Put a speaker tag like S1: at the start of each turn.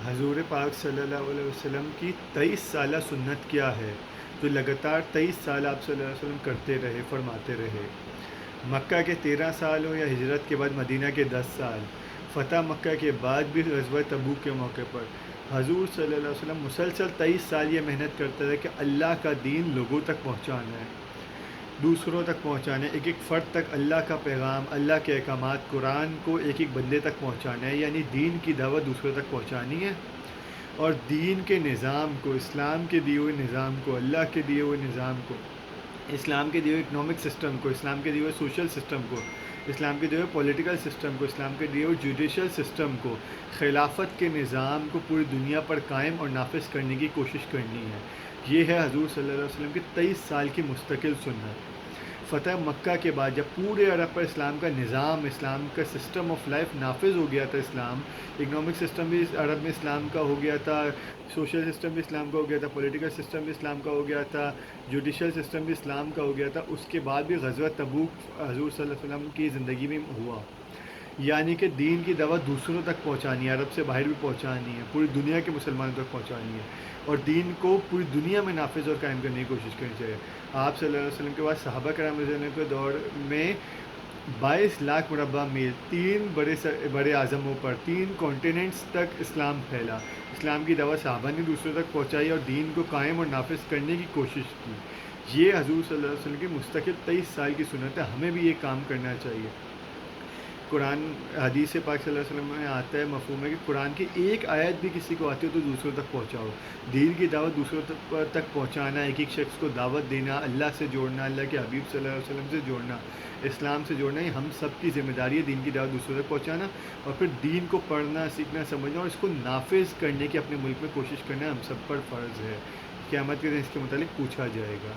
S1: حضور پاک صلی اللہ علیہ وسلم کی 23 سالہ سنت کیا ہے جو لگاتار 23 سال آپ صلی اللہ علیہ وسلم کرتے رہے، فرماتے رہے؟ مکہ کے 13 سال ہو یا ہجرت کے بعد مدینہ کے 10 سال، فتح مکہ کے بعد بھی غزوہ تبوک کے موقع پر حضور صلی اللہ علیہ وسلم مسلسل 23 سال یہ محنت کرتے رہے کہ اللہ کا دین لوگوں تک پہنچانا ہے، دوسروں تک پہنچانا ہے، ایک ایک فرد تک اللہ کا پیغام، اللہ کے احکامات، قرآن کو ایک ایک بندے تک پہنچانا ہے، یعنی دین کی دعوت دوسروں تک پہنچانی ہے۔ اور دین کے نظام کو، اسلام کے دیے ہوئے نظام کو، اللہ کے دیے ہوئے نظام کو، اسلام کے دیے ہوئے اکنامک سسٹم کو، اسلام کے دیے ہوئے سوشل سسٹم کو، اسلام کے دیے ہوئے پولیٹیکل سسٹم کو، اسلام کے دیے ہوئے جوڈیشل سسٹم کو، خلافت کے نظام کو پوری دنیا پر قائم اور نافذ کرنے کی کوشش کرنی ہے۔ یہ ہے حضور صلی اللہ علیہ وسلم کی 23 سال کی مستقل سنت۔ فتح مکہ کے بعد جب پورے عرب پر اسلام کا نظام، اسلام کا سسٹم آف لائف نافذ ہو گیا تھا، اسلام اکنامک سسٹم بھی عرب میں اسلام کا ہو گیا تھا، سوشل سسٹم بھی اسلام کا ہو گیا تھا، پولیٹیکل سسٹم بھی اسلام کا ہو گیا تھا، جوڈیشل سسٹم بھی اسلام کا ہو گیا تھا، اس کے بعد بھی غزوہ تبوک حضور صلی اللہ علیہ وسلم کی زندگی میں ہوا۔ یعنی کہ دین کی دعوت دوسروں تک پہنچانی ہے، عرب سے باہر بھی پہنچانی ہے، پوری دنیا کے مسلمانوں تک پہنچانی ہے، اور دین کو پوری دنیا میں نافذ اور قائم کرنے کی کوشش کرنی چاہیے۔ آپ صلی اللہ علیہ وسلم کے بعد صحابہ کرام رضی اللہ عنہم کے دور میں 22 لاکھ مربع میل، تین بڑے اعظموں پر، تین کانٹیننٹس تک اسلام پھیلا۔ اسلام کی دعوت صحابہ نے دوسروں تک پہنچائی اور دین کو قائم اور نافذ کرنے کی کوشش کی۔ یہ حضور صلی اللہ علیہ وسلم کی مستقل 23 سال کی سنت ہے، ہمیں بھی یہ کام کرنا چاہیے۔ قرآن حدیث پاک صلی اللہ علیہ وسلم میں آتا ہے، مفہوم ہے کہ قرآن کی ایک آیت بھی کسی کو آتی ہو تو دوسروں تک پہنچاؤ۔ دین کی دعوت دوسروں تک پہنچانا، ایک ایک شخص کو دعوت دینا، اللہ سے جوڑنا، اللہ کے حبیب صلی اللہ علیہ وسلم سے جوڑنا، اسلام سے جوڑنا، یہ ہم سب کی ذمہ داری ہے، دین کی دعوت دوسروں تک پہنچانا، اور پھر دین کو پڑھنا، سیکھنا، سمجھنا اور اس کو نافذ کرنے کی اپنے ملک میں کوشش کرنا ہم سب پر فرض ہے۔ قیامت کے دن اس کے متعلق پوچھا جائے گا۔